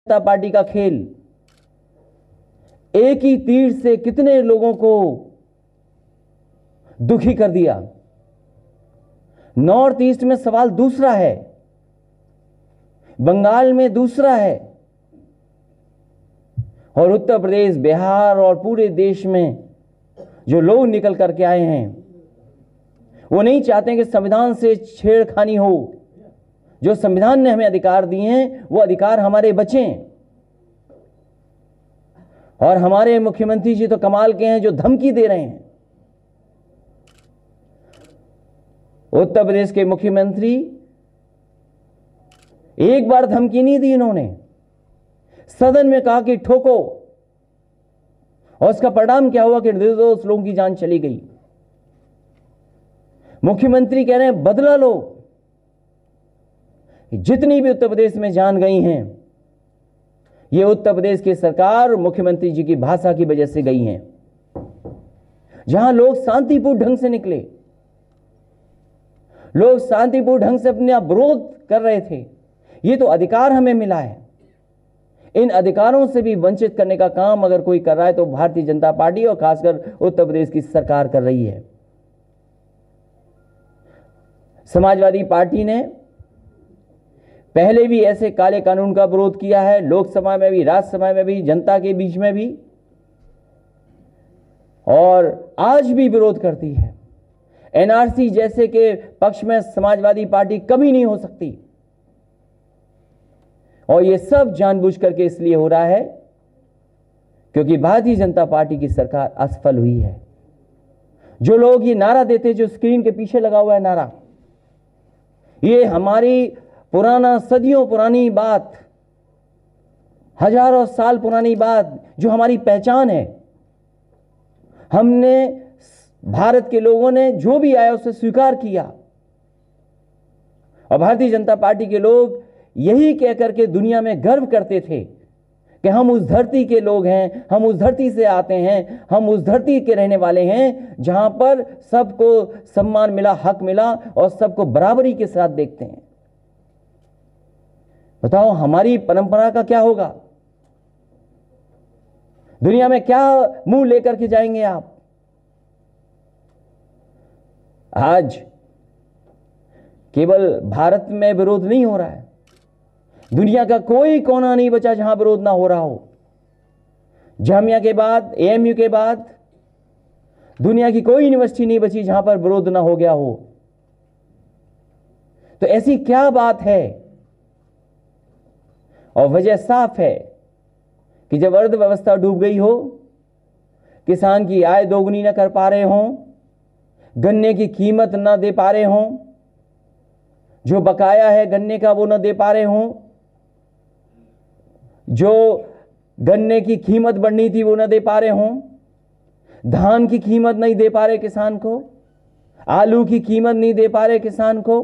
जनता party का खेल, एक ही तीर से कितने लोगों को दुखी कर दिया। नॉर्थ ईस्ट में सवाल दूसरा है, बंगाल में दूसरा है, और उत्तर प्रदेश, बिहार और पूरे देश में जो लोग निकल करके आए हैं वो नहीं चाहते कि संविधान से छेड़खानी हो। जो संविधान ने हमें अधिकार दिए हैं वो अधिकार हमारे बचें। और हमारे मुख्यमंत्री जी तो कमाल के हैं, जो धमकी दे रहे हैं। उत्तर प्रदेश के मुख्यमंत्री एक बार धमकी नहीं दी इन्होंने, सदन में कहा कि ठोको, और उसका परिणाम क्या हुआ कि निर्दोष लोगों की जान चली गई। मुख्यमंत्री कह रहे हैं बदला लो। जितनी भी उत्तर प्रदेश में जान गई हैं ये उत्तर प्रदेश की सरकार और मुख्यमंत्री जी की भाषा की वजह से गई हैं। जहां लोग शांतिपूर्ण ढंग से निकले, लोग शांतिपूर्ण ढंग से अपना विरोध कर रहे थे, ये तो अधिकार हमें मिला है। इन अधिकारों से भी वंचित करने का काम अगर कोई कर रहा है तो भारतीय जनता पार्टी और खासकर उत्तर प्रदेश की सरकार कर रही है। समाजवादी पार्टी ने पहले भी ऐसे काले कानून का विरोध किया है, लोकसभा में भी, राज्यसभा में भी, जनता के बीच में भी, और आज भी विरोध करती है। एनआरसी जैसे के पक्ष में समाजवादी पार्टी कभी नहीं हो सकती, और ये सब जानबूझ करके इसलिए हो रहा है क्योंकि भारतीय जनता पार्टी की सरकार असफल हुई है। जो लोग ये नारा देते, जो स्क्रीन के पीछे लगा हुआ है नारा, ये हमारी पुराना, सदियों पुरानी बात, हजारों साल पुरानी बात, जो हमारी पहचान है। हमने, भारत के लोगों ने जो भी आया उसे स्वीकार किया, और भारतीय जनता पार्टी के लोग यही कहकर के दुनिया में गर्व करते थे कि हम उस धरती के लोग हैं, हम उस धरती से आते हैं, हम उस धरती के रहने वाले हैं जहां पर सबको सम्मान मिला, हक मिला, और सबको बराबरी के साथ देखते हैं। बताओ हमारी परंपरा का क्या होगा? दुनिया में क्या मुंह लेकर के जाएंगे आप? आज केवल भारत में विरोध नहीं हो रहा है, दुनिया का कोई कोना नहीं बचा जहां विरोध ना हो रहा हो। जामिया के बाद, एएमयू के बाद दुनिया की कोई यूनिवर्सिटी नहीं बची जहां पर विरोध ना हो गया हो। तो ऐसी क्या बात है? और वजह साफ है कि जब अर्थव्यवस्था डूब गई हो, किसान की आय दोगुनी ना कर पा रहे हों, गन्ने की कीमत ना दे पा रहे हों, जो बकाया है गन्ने का वो ना दे पा रहे हों, जो गन्ने की कीमत बढ़नी थी वो ना दे पा रहे हों, धान की कीमत नहीं दे पा रहे किसान को, आलू की कीमत नहीं दे पा रहे किसान को,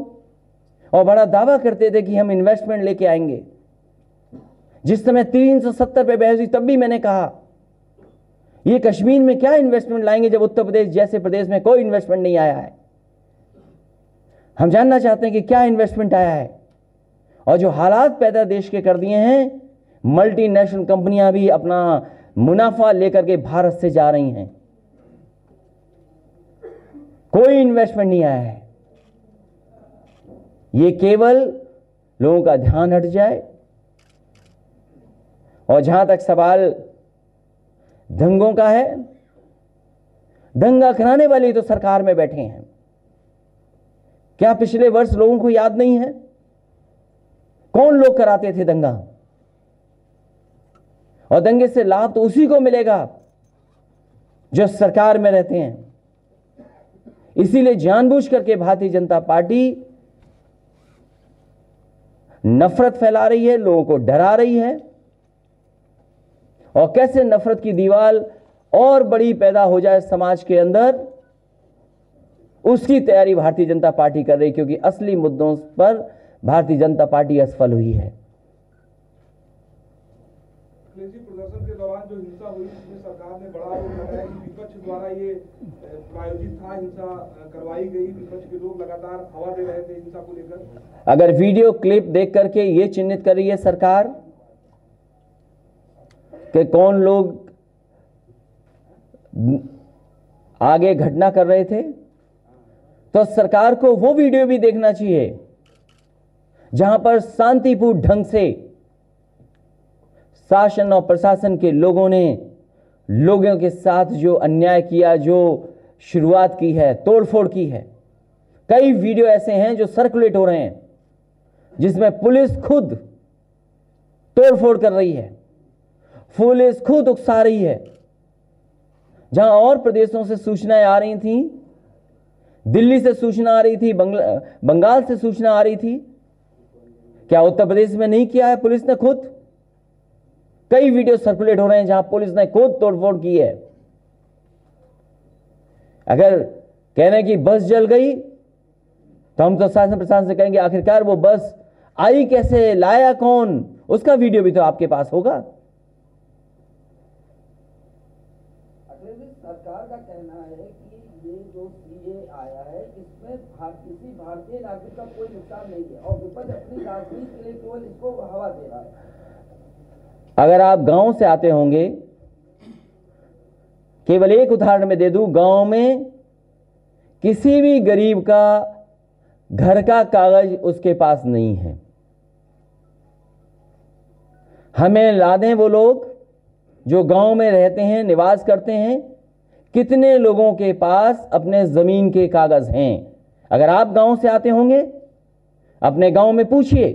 और बड़ा दावा करते थे कि हम इन्वेस्टमेंट लेके आएंगे। जिस समय 370 पे बहस हुई तब भी मैंने कहा ये कश्मीर में क्या इन्वेस्टमेंट लाएंगे जब उत्तर प्रदेश जैसे प्रदेश में कोई इन्वेस्टमेंट नहीं आया है। हम जानना चाहते हैं कि क्या इन्वेस्टमेंट आया है, और जो हालात पैदा देश के कर दिए हैं, मल्टीनेशनल कंपनियां भी अपना मुनाफा लेकर के भारत से जा रही हैं। कोई इन्वेस्टमेंट नहीं आया है। ये केवल लोगों का ध्यान हट जाए। और जहां तक सवाल दंगों का है, दंगा कराने वाले तो सरकार में बैठे हैं। क्या पिछले वर्ष लोगों को याद नहीं है कौन लोग कराते थे दंगा? और दंगे से लाभ तो उसी को मिलेगा जो सरकार में रहते हैं। इसीलिए जानबूझ करके भारतीय जनता पार्टी नफरत फैला रही है, लोगों को डरा रही है, और कैसे नफरत की दीवार और बड़ी पैदा हो जाए समाज के अंदर, उसकी तैयारी भारतीय जनता पार्टी कर रही है, क्योंकि असली मुद्दों पर भारतीय जनता पार्टी असफल हुई है। प्रदर्शन के दौरान जो हिंसा हुई, जिसमें सरकार ने बड़ा आरोप लगाया कि विपक्ष द्वारा ये प्रायोजित था, हिंसा करवाई गई, विपक्ष के लोग लगातार हवा दे रहे थे हिंसा को लेकर। अगर वीडियो क्लिप देख करके ये चिन्हित कर रही है सरकार कि कौन लोग आगे घटना कर रहे थे, तो सरकार को वो वीडियो भी देखना चाहिए जहां पर शांतिपूर्ण ढंग से शासन और प्रशासन के लोगों ने लोगों के साथ जो अन्याय किया, जो शुरुआत की है, तोड़फोड़ की है। कई वीडियो ऐसे हैं जो सर्कुलेट हो रहे हैं जिसमें पुलिस खुद तोड़फोड़ कर रही है, पुलिस खुद उकसा रही है। जहां और प्रदेशों से सूचनाएं आ रही थी, दिल्ली से सूचना आ रही थी, बंगाल से सूचना आ रही थी, क्या उत्तर प्रदेश में नहीं किया है पुलिस ने खुद? कई वीडियो सर्कुलेट हो रहे हैं जहां पुलिस ने खुद तोड़फोड़ की है। अगर कह रहे हैं कि बस जल गई, तो हम तो शासन प्रशासन से कहेंगे आखिरकार वो बस आई कैसे, लाया कौन, उसका वीडियो भी तो आपके पास होगा। सरकार का कहना है कि ये जो सीए आया है इसमें किसी भारतीय नागरिक का कोई नुकसान नहीं है और विपक्ष अपनी राजनीति के लिए केवल इसको हवा दे रहा है। अगर आप गांव से आते होंगे, केवल एक उदाहरण में दे दूं, गांव में किसी भी गरीब का घर का कागज उसके पास नहीं है। हमें ला दें वो लोग जो गांव में रहते हैं, निवास करते हैं, कितने लोगों के पास अपने जमीन के कागज हैं। अगर आप गांव से आते होंगे, अपने गांव में पूछिए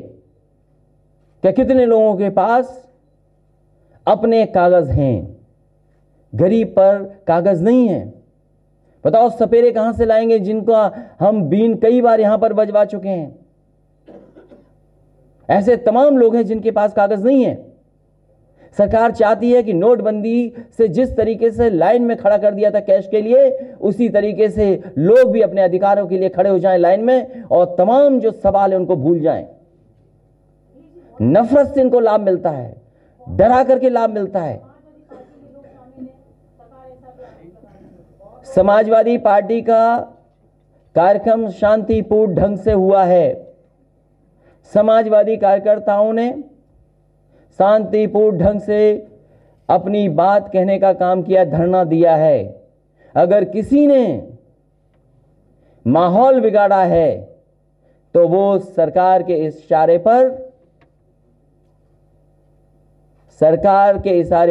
कि कितने लोगों के पास अपने कागज हैं। गरीब पर कागज नहीं है। बताओ सपेरे कहां से लाएंगे जिनका हम बीन कई बार यहां पर बजवा चुके हैं। ऐसे तमाम लोग हैं जिनके पास कागज नहीं है। सरकार चाहती है कि नोटबंदी से जिस तरीके से लाइन में खड़ा कर दिया था कैश के लिए, उसी तरीके से लोग भी अपने अधिकारों के लिए खड़े हो जाएं लाइन में और तमाम जो सवाल है उनको भूल जाएं। नफरत से इनको लाभ मिलता है, डरा करके लाभ मिलता है। समाजवादी पार्टी का कार्यक्रम शांतिपूर्ण ढंग से हुआ है। समाजवादी कार्यकर्ताओं ने शांतिपूर्ण ढंग से अपनी बात कहने का काम किया, धरना दिया है। अगर किसी ने माहौल बिगाड़ा है तो वो सरकार के इशारे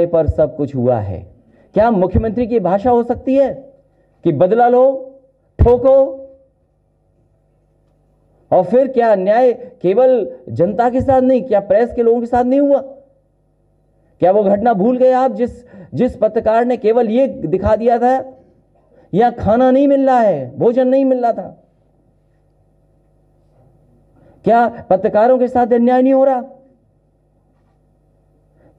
पर सब कुछ हुआ है। क्या मुख्यमंत्री की भाषा हो सकती है कि बदला लो, ठोको? और फिर क्या अन्याय केवल जनता के साथ नहीं, क्या प्रेस के लोगों के साथ नहीं हुआ? क्या वो घटना भूल गए आप जिस पत्रकार ने केवल ये दिखा दिया था यहां खाना नहीं मिल रहा है, भोजन नहीं मिल रहा था? क्या पत्रकारों के साथ अन्याय नहीं हो रहा?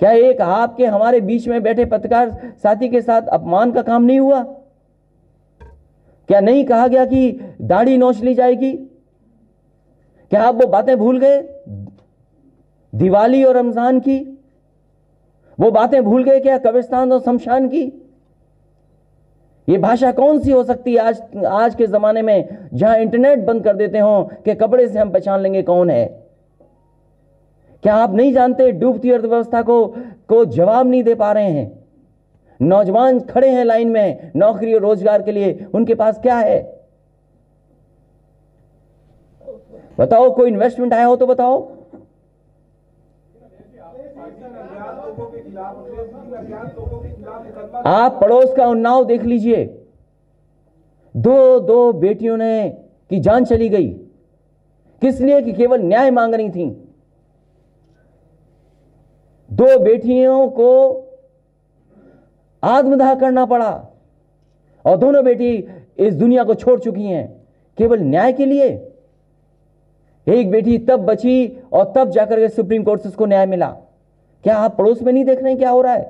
क्या एक आपके हमारे बीच में बैठे पत्रकार साथी के साथ अपमान का काम नहीं हुआ? क्या नहीं कहा गया कि दाढ़ी नोच ली जाएगी? क्या आप वो बातें भूल गए दिवाली और रमजान की? वो बातें भूल गए क्या कब्रिस्तान और शमशान की? ये भाषा कौन सी हो सकती है आज के जमाने में जहां इंटरनेट बंद कर देते हो कि कपड़े से हम पहचान लेंगे कौन है? क्या आप नहीं जानते डूबती अर्थव्यवस्था को जवाब नहीं दे पा रहे हैं? नौजवान खड़े हैं लाइन में नौकरी और रोजगार के लिए, उनके पास क्या है? बताओ, कोई इन्वेस्टमेंट आया हो तो बताओ। आप पड़ोस का उन्नाव देख लीजिए, दो बेटियों ने की जान चली गई। किस लिए? कि केवल न्याय मांग रही थी। 2 बेटियों को आत्मदाह करना पड़ा और दोनों बेटी इस दुनिया को छोड़ चुकी हैं केवल न्याय के लिए। एक बेटी तब बची और तब जाकर के सुप्रीम कोर्ट से उसको न्याय मिला। क्या आप पड़ोस में नहीं देख रहे हैं क्या हो रहा है?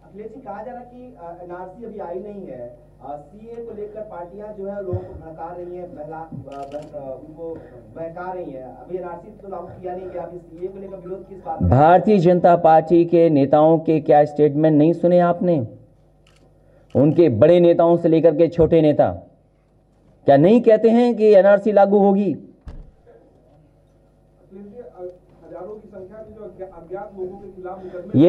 अखिलेश जी, कहा जा रहा कि एनआरसी अभी आई नहीं है, सीए को लेकर पार्टियां जो है लोगों को भड़का रही हैं, उनको बहका रही हैं। अभी एनआरसी तो लागू किया नहीं गया, अभी सीए को लेकर विरोध किस बात? भारतीय जनता पार्टी के नेताओं के क्या स्टेटमेंट नहीं सुने आपने? उनके बड़े नेताओं से लेकर के छोटे नेता क्या नहीं कहते हैं कि एनआरसी लागू होगी? हजारों की संख्या में जो अज्ञात लोगों के खिलाफ मुकदमे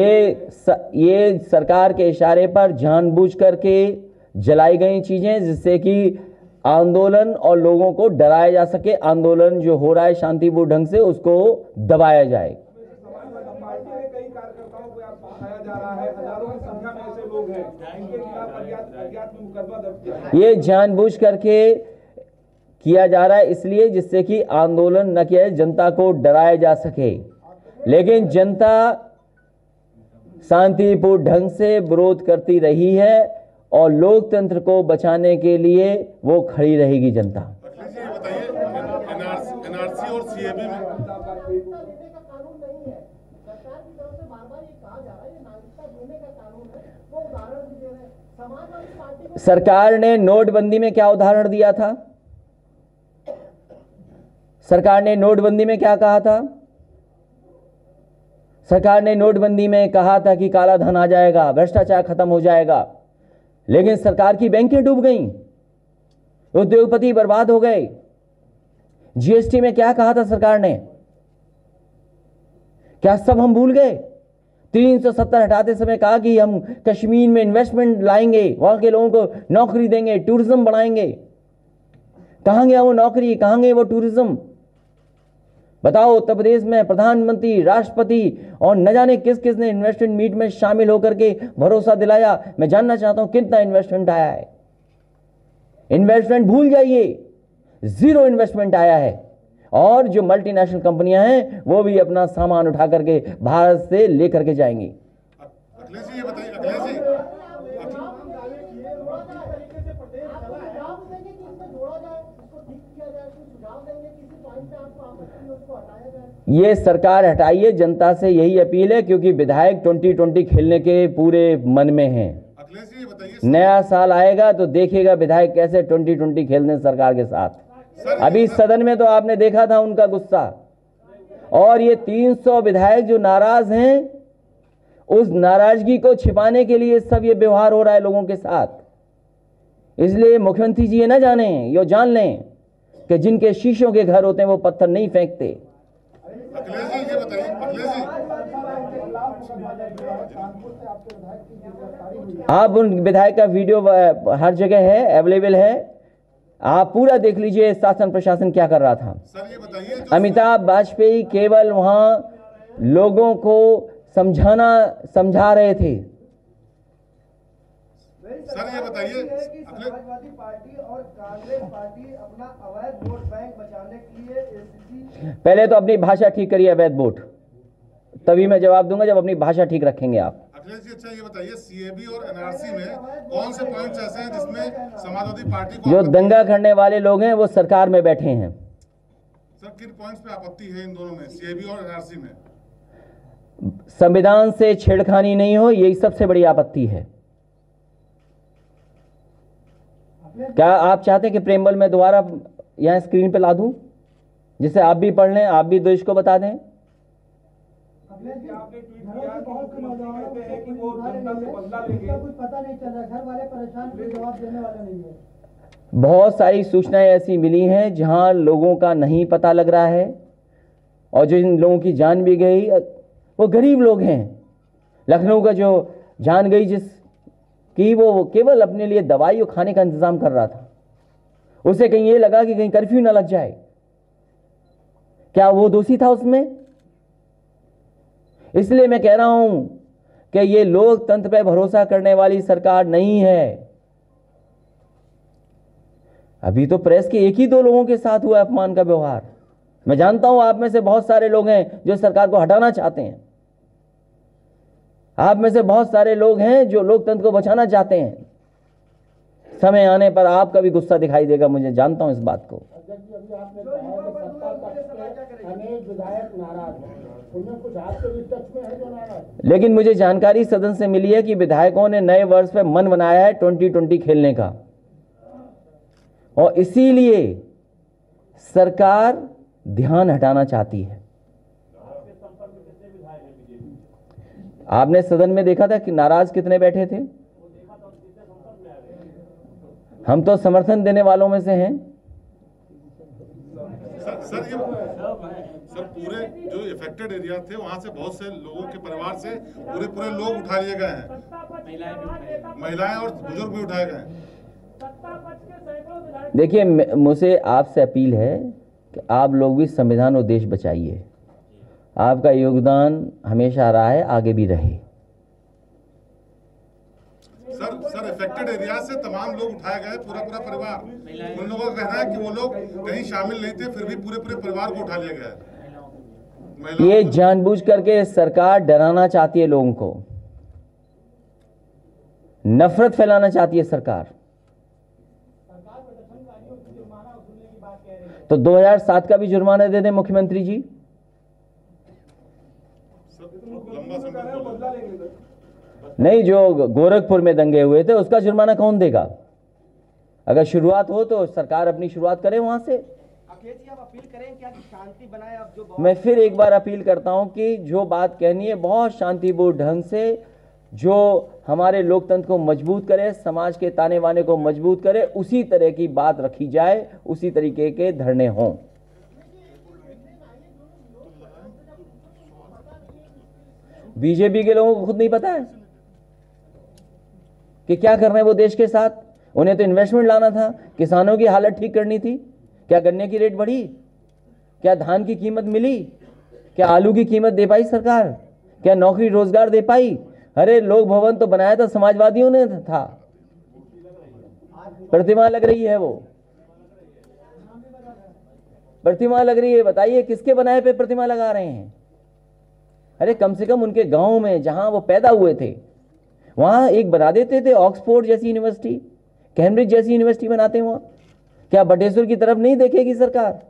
ये सरकार के इशारे पर जानबूझ करके जलाई गई चीजें, जिससे कि आंदोलन और लोगों को डराया जा सके, आंदोलन जो हो रहा है शांतिपूर्ण ढंग से उसको दबाया जाए। समाजवादी पार्टी के कई कार्यकर्ताओं को उठाया जा रहा है, हजारों की संख्या में ऐसे लोग हैं इनके खिलाफ अज्ञात में मुकदमा दर्ज किया है। ये जानबूझ करके किया जा रहा है इसलिए जिससे कि आंदोलन न किया जाए, जनता को डराया जा सके, लेकिन जनता शांतिपूर्ण ढंग से विरोध करती रही है और लोकतंत्र को बचाने के लिए वो खड़ी रहेगी जनता। अखिलेश जी ये बताइए, एनआरसी और सीएबी में सरकार ने नोटबंदी में क्या उदाहरण दिया था? सरकार ने नोटबंदी में क्या कहा था? सरकार ने नोटबंदी में कहा था कि काला धन आ जाएगा, भ्रष्टाचार खत्म हो जाएगा, लेकिन सरकार की बैंकें डूब गईं, उद्योगपति बर्बाद हो गए। जीएसटी में क्या कहा था सरकार ने? क्या सब हम भूल गए? 370 हटाते समय कहा कि हम कश्मीर में इन्वेस्टमेंट लाएंगे, वहां के लोगों को नौकरी देंगे, टूरिज्म बढ़ाएंगे। कहां गया वो नौकरी, कहां गए वो टूरिज्म? बताओ, उत्तर प्रदेश में प्रधानमंत्री, राष्ट्रपति और न जाने किस किस ने इन्वेस्टमेंट मीट में शामिल होकर के भरोसा दिलाया। मैं जानना चाहता हूं कितना इन्वेस्टमेंट आया है? इन्वेस्टमेंट भूल जाइए, जीरो इन्वेस्टमेंट आया है। और जो मल्टीनेशनल कंपनियां हैं वो भी अपना सामान उठा करके भारत से लेकर के जाएंगी। अखिलेश जी ये बताइए, अखिलेश जी ये सरकार हटाइए, जनता से यही अपील है, क्योंकि विधायक 2020 खेलने के पूरे मन में हैं। अखिलेश जी ये बताइए, नया साल आएगा तो देखिएगा विधायक कैसे 2020 खेलने सरकार के साथ। अभी सदन में तो आपने देखा था उनका गुस्सा, और ये 300 विधायक जो नाराज हैं, उस नाराजगी को छिपाने के लिए सब ये व्यवहार हो रहा है लोगों के साथ। इसलिए मुख्यमंत्री जी ये ना जाने, ये जान लें कि जिनके शीशों के घर होते हैं वो पत्थर नहीं फेंकते। अखिलेश जी ये बताइए, अखिलेश जी आप उन विधायक का वीडियो हर जगह है, अवेलेबल है, आप पूरा देख लीजिए शासन प्रशासन क्या कर रहा था। सर ये बताइए, अमिताभ वाजपेयी केवल वहां लोगों को समझा रहे थे। सर ये बताइए, समाजवादी पार्टी और कांग्रेस पार्टी अपना अवैध वोट बैंक बचाने के लिए एसीसी। पहले तो अपनी भाषा ठीक करिए, अवैध वोट, तभी मैं जवाब दूंगा जब अपनी भाषा ठीक रखेंगे आप। अखिलेश जी अच्छा ये बताइए, सीएबी और एनआरसी में कौन से पॉइंट्स ऐसे हैं जिसमें समाजवादी पार्टी को जो दंगा करने वाले लोग हैं वो सरकार में बैठे हैं। सर किन पॉइंट्स पे आपत्ति है इन दोनों में, सीएबी और एनआरसी में? संविधान से छेड़खानी नहीं हो, यही सबसे बड़ी आपत्ति है। क्या आप चाहते हैं कि प्रेमबल में दोबारा यहां स्क्रीन पे ला दूं, जिससे आप भी पढ़ लें, आप भी देश को बता दें? आपने ट्वीट किया कि मुख्यमंत्री कहते हैं कि वो जनता से बदला लेंगे। कुछ पता नहीं चल रहा, घर वाले परेशान, कोई जवाब देने वाला नहीं है। बहुत सारी सूचनाएं ऐसी मिली हैं जहां लोगों का नहीं पता लग रहा है, और जो इन लोगों की जान भी गई वो गरीब लोग हैं। लखनऊ का जो जान गई जिसकी, वो केवल अपने लिए दवाई और खाने का इंतजाम कर रहा था, उसे कहीं ये लगा कि कहीं कर्फ्यू ना लग जाए। क्या वो दोषी था उसमें? इसलिए मैं कह रहा हूं कि ये लोकतंत्र पर भरोसा करने वाली सरकार नहीं है। अभी तो प्रेस के एक ही दो लोगों के साथ हुआ अपमान का व्यवहार। मैं जानता हूं आप में से बहुत सारे लोग हैं जो सरकार को हटाना चाहते हैं, आप में से बहुत सारे लोग हैं जो लोकतंत्र को बचाना चाहते हैं। समय आने पर आपका भी गुस्सा दिखाई देगा, मुझे जानता हूं इस बात को। अभी आपने कहा कि सत्ता पक्ष के अनेक विधायक नाराज हैं, उनमें कुछ आपके भी टच में है जो नाराज? लेकिन मुझे जानकारी सदन से मिली है कि विधायकों ने नए वर्ष पे मन बनाया है 2020 खेलने का, और इसीलिए सरकार ध्यान हटाना चाहती है। आपने सदन में देखा था कि नाराज कितने बैठे थे? हम तो समर्थन देने वालों में से हैं। सर पूरे जो इफेक्टेड एरिया थे वहां से बहुत से लोगों के परिवार से पूरे लोग उठा लिए गए हैं, महिलाएं और बुजुर्ग भी उठाए गए हैं। देखिए, मुझसे आपसे अपील है कि आप लोग भी संविधान और देश बचाइए। आपका योगदान हमेशा रहा है, आगे भी रहे। सर इफेक्टेड एरिया से तमाम लोग उठाए गए, पूरा परिवार। उन लोगों का कहना है कि वो लोग कहीं शामिल नहीं थे, फिर भी पूरे परिवार को उठा लिया गया है। ये जानबूझ करके सरकार डराना चाहती है, लोगों को नफरत फैलाना चाहती है सरकार। तो 2007 का भी जुर्माना दे दें मुख्यमंत्री जी। नहीं, जो गोरखपुर में दंगे हुए थे उसका जुर्माना कौन देगा? अगर शुरुआत हो तो सरकार अपनी शुरुआत करे वहां से। अखिलेश जी, आप अपील करें क्या कि शांति बनाए? अब जो मैं फिर एक बार अपील करता हूं कि जो बात कहनी है बहुत शांतिपूर्ण ढंग से, जो हमारे लोकतंत्र को मजबूत करे, समाज के ताने बाने को मजबूत करे, उसी तरह की बात रखी जाए, उसी तरीके के धरने हों। बीजेपी के लोगों को खुद नहीं पता है कि क्या कर रहे हैं वो देश के साथ। उन्हें तो इन्वेस्टमेंट लाना था, किसानों की हालत ठीक करनी थी। क्या गन्ने की रेट बढ़ी? क्या धान की कीमत मिली? क्या आलू की कीमत दे पाई सरकार? क्या नौकरी रोजगार दे पाई? अरे लोक भवन तो बनाया था समाजवादियों ने था, प्रतिमा लग रही है, वो प्रतिमा लग रही है। बताइए किसके बनाए पे प्रतिमा लगा रहे हैं? अरे कम से कम उनके गांव में जहां वो पैदा हुए थे वहां एक बना देते थे, ऑक्सफोर्ड जैसी यूनिवर्सिटी, कैम्ब्रिज जैसी यूनिवर्सिटी बनाते हैं वहां। क्या बटेश्वर की तरफ नहीं देखेगी सरकार?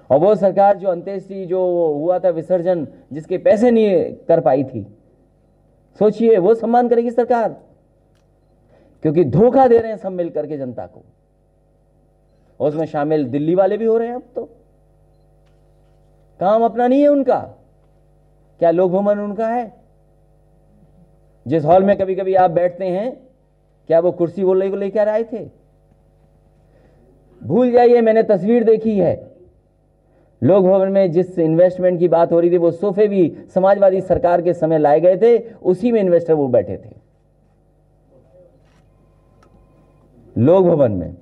और वो सरकार जो अंत्येष्टि जो हुआ था विसर्जन, जिसके पैसे नहीं कर पाई थी, सोचिए वो सम्मान करेगी सरकार? क्योंकि धोखा दे रहे हैं सब मिलकर के जनता को, और उसमें शामिल दिल्ली वाले भी हो रहे हैं। अब तो काम अपना नहीं है उनका। क्या लोक भवन उनका है? जिस हॉल में कभी कभी आप बैठते हैं, क्या वो कुर्सी वो लेकर आए थे? भूल जाइए, मैंने तस्वीर देखी है लोक भवन में जिस इन्वेस्टमेंट की बात हो रही थी, वो सोफे भी समाजवादी सरकार के समय लाए गए थे, उसी में इन्वेस्टर वो बैठे थे लोक भवन में।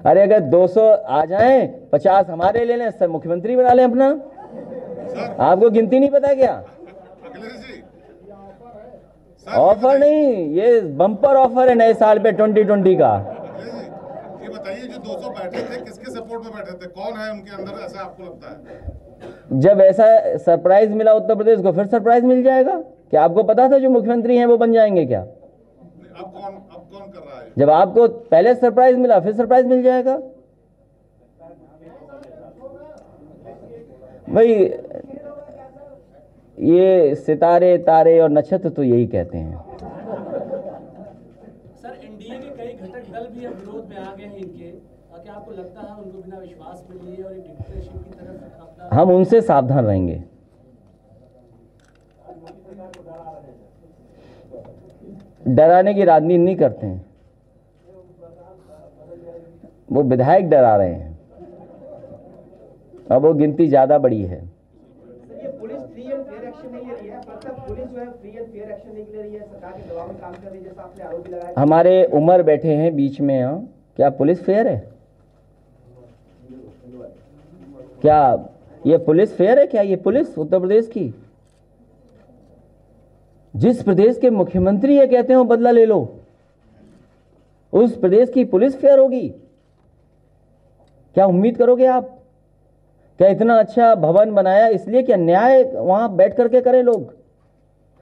अरे अगर 200 आ जाएं, 50 हमारे ले लें, सब मुख्यमंत्री बना लें अपना। आपको गिनती नहीं पता क्या? ऑफर नहीं, ये बम्पर ऑफर है नए साल पे 2020 का। ये बताइए, जो 200 बैठे थे किसके सपोर्ट में बैठे थे? कौन है उनके अंदर, ऐसा आपको लगता है? जब ऐसा सरप्राइज मिला उत्तर प्रदेश को, फिर सरप्राइज मिल जाएगा। क्या आपको पता था जो मुख्यमंत्री हैं वो बन जाएंगे क्या? अब कौन कर रहा है? जब आपको पहले सरप्राइज मिला, फिर सरप्राइज मिल जाएगा। भाई ये सितारे, तारे और नक्षत्र तो यही कहते हैं। सर, एनडीए के कई घटक दल भी अब विरोध में आ गए हैं इनके। क्या आपको लगता है उनको बिना विश्वास में लिए और एक डिक्टेटरशिप की तरफ हम उनसे सावधान रहेंगे। डराने की राजनीति नहीं करते हैं, वो विधायक डरा रहे हैं। अब वो गिनती ज्यादा बड़ी है। ये police free and fair action नहीं ले रही है, मतलब पुलिस जो है फ्री एंड फेयर एक्शन नहीं ले रही है, सरकार के दबाव में काम कर रही है, जैसा आपने आरोप लगाया। हमारे उमर बैठे हैं बीच में यहाँ, क्या पुलिस फेयर है? क्या ये पुलिस फेयर है? क्या ये पुलिस उत्तर प्रदेश की, जिस प्रदेश के मुख्यमंत्री है कहते हो बदला ले लो, उस प्रदेश की पुलिस फेयर होगी? क्या उम्मीद करोगे आप? क्या इतना अच्छा भवन बनाया इसलिए क्या न्याय वहां बैठ करके करें लोग?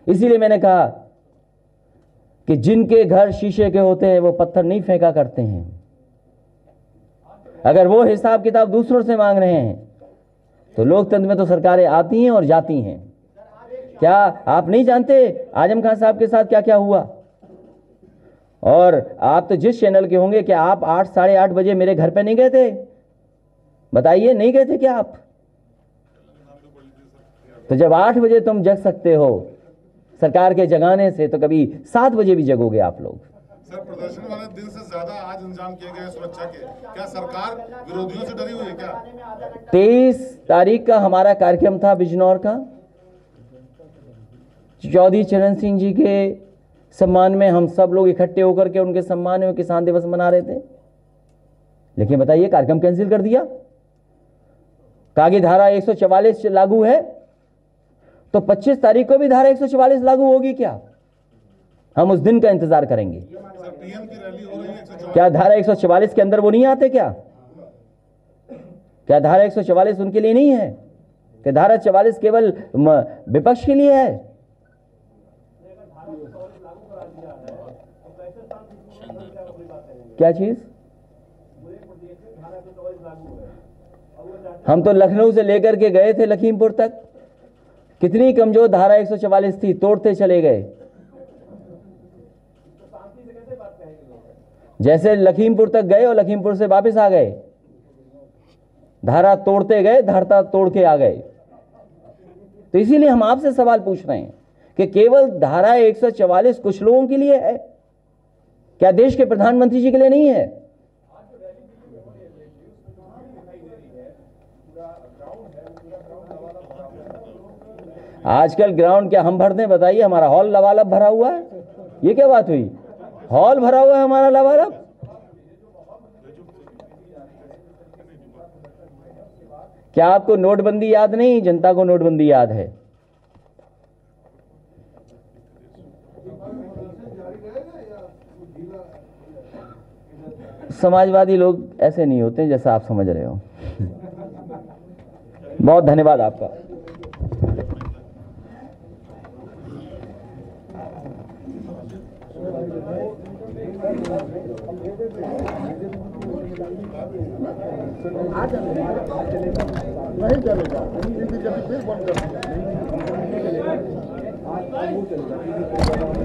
इसीलिए मैंने कहा कि जिनके घर शीशे के होते हैं वो पत्थर नहीं फेंका करते हैं। अगर वो हिसाब किताब दूसरों से मांग रहे हैं तो लोकतंत्र में तो सरकारें आती हैं और जाती हैं। क्या आप नहीं जानते आजम खान साहब के साथ क्या क्या हुआ? और आप तो जिस चैनल के होंगे, क्या आप 8 साढ़े 8 बजे मेरे घर पे नहीं गए थे? बताइए, नहीं गए थे क्या आप? तो जब 8 बजे तुम जग सकते हो सरकार के जगाने से, तो कभी 7 बजे भी जगोगे आप लोग। सर, प्रदर्शन वाले दिन से ज्यादा आज इंतजाम किए गए सुरक्षा के, क्या सरकार विरोधियों से डरी हुई है क्या? 23 तारीख का हमारा कार्यक्रम था बिजनौर का, चौधरी चरण सिंह जी के सम्मान में हम सब लोग इकट्ठे होकर के उनके सम्मान में किसान दिवस मना रहे थे। लेकिन बताइए, कार्यक्रम कैंसिल कर दिया। कागी धारा 144 लागू है, तो 25 तारीख को भी धारा 144 लागू होगी क्या? हम उस दिन का इंतजार करेंगे। सर, पीएम की रैली हो रही है 144। क्या धारा 144 के अंदर वो नहीं आते क्या? क्या धारा 144 उनके लिए नहीं है? क्या धारा 44 केवल विपक्ष के लिए है? क्या चीज? हम तो लखनऊ से लेकर के गए थे लखीमपुर तक, कितनी कमजोर धारा 144 थी, तोड़ते चले गए। जैसे लखीमपुर तक गए और लखीमपुर से वापस आ गए, धारा तोड़ते गए, धारा तोड़ के आ गए। तो इसीलिए हम आपसे सवाल पूछ रहे हैं कि केवल धारा 144 कुछ लोगों के लिए है, क्या देश के प्रधानमंत्री जी के लिए नहीं है? आजकल ग्राउंड क्या हम भरते हैं? बताइए, हमारा हॉल लबालब भरा हुआ है। ये क्या बात हुई? हॉल भरा हुआ है हमारा लबालब। क्या आपको नोटबंदी याद नहीं? जनता को नोटबंदी याद है। समाजवादी लोग ऐसे नहीं होते जैसा आप समझ रहे हो। बहुत धन्यवाद आपका। नहीं चलेगा, फिर बंद कर